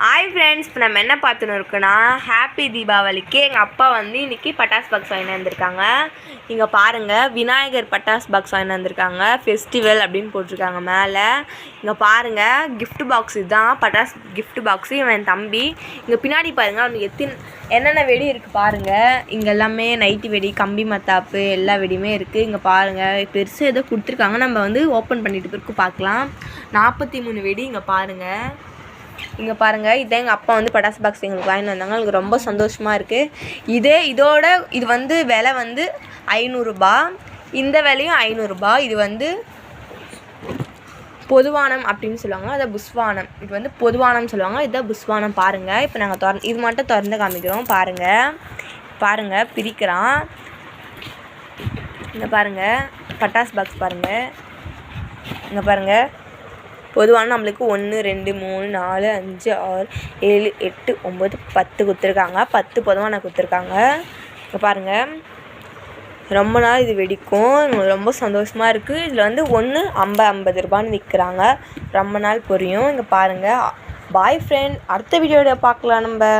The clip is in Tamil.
ஹாய் ஃப்ரெண்ட்ஸ், இப்போ நம்ம என்ன பார்த்துன்னு இருக்கோன்னா, ஹாப்பி தீபாவளிக்கு எங்கள் அப்பா வந்து இன்றைக்கி பட்டாஸ் பாக்ஸ் வாங்கிட்டு வந்திருக்காங்க. இங்கே பாருங்கள், விநாயகர் பட்டாஸ் பாக்ஸ் வாங்கிட்டு வந்திருக்காங்க. ஃபெஸ்டிவல் அப்படின்னு போட்டிருக்காங்க மேலே. இங்கே பாருங்கள், கிஃப்ட் பாக்ஸ் இதுதான் பட்டாஸ் கிஃப்ட் பாக்ஸு. இவன் என் தம்பி. இங்கே பின்னாடி பாருங்கள், அவனுக்கு என்னென்ன வெடி இருக்குது பாருங்கள். இங்கே எல்லாமே நைட்டி வெடி, கம்பி மத்தாப்பு எல்லா வெடியுமே இருக்குது. இங்கே பாருங்கள், பெருசு ஏதோ கொடுத்துருக்காங்க. நம்ம வந்து ஓப்பன் பண்ணிட்டு பிறகு பார்க்கலாம். 43 வெடி இங்கே பாருங்கள். இங்கே பாருங்கள், இதான் எங்கள் அப்பா வந்து பட்டாசு பாக்ஸ் எங்களுக்கு வாங்கிட்டு வந்தாங்க. எனக்கு ரொம்ப சந்தோஷமாக இருக்குது. இதோட இது வந்து விலை வந்து 500 ரூபா. இந்த விலையும் 500 ரூபா. இது வந்து பொதுவானம் அப்படின்னு சொல்லுவாங்க. அதை புஸ்வானம். இது வந்து பொதுவானம் சொல்லுவாங்க. இதுதான் புஸ்வானம். பாருங்கள், இப்போ நாங்கள் இது மட்டும் திறந்து காமிக்கிறோம். பாருங்கள் பிரிக்கிறான். இங்கே பாருங்கள், பட்டாசு பாக்ஸ் பாருங்கள். இங்கே பாருங்கள், பொதுவான நம்மளுக்கு 1 2 3 4 5 6 7 8 9 10 கொடுத்துருக்காங்க. 10 பொதுவான கொடுத்துருக்காங்க. இப்போ பாருங்கள், ரொம்ப நாள் இது வெடிக்கும். எங்களுக்கு ரொம்ப சந்தோஷமாக இருக்குது. இதில் வந்து 1 50 ரூபான்னு விற்கிறாங்க. ரொம்ப நாள் பொரியும். இங்கே பாருங்கள். பாய் ஃப்ரெண்ட், அடுத்த வீடியோவில் பார்க்கலாம் நம்ம.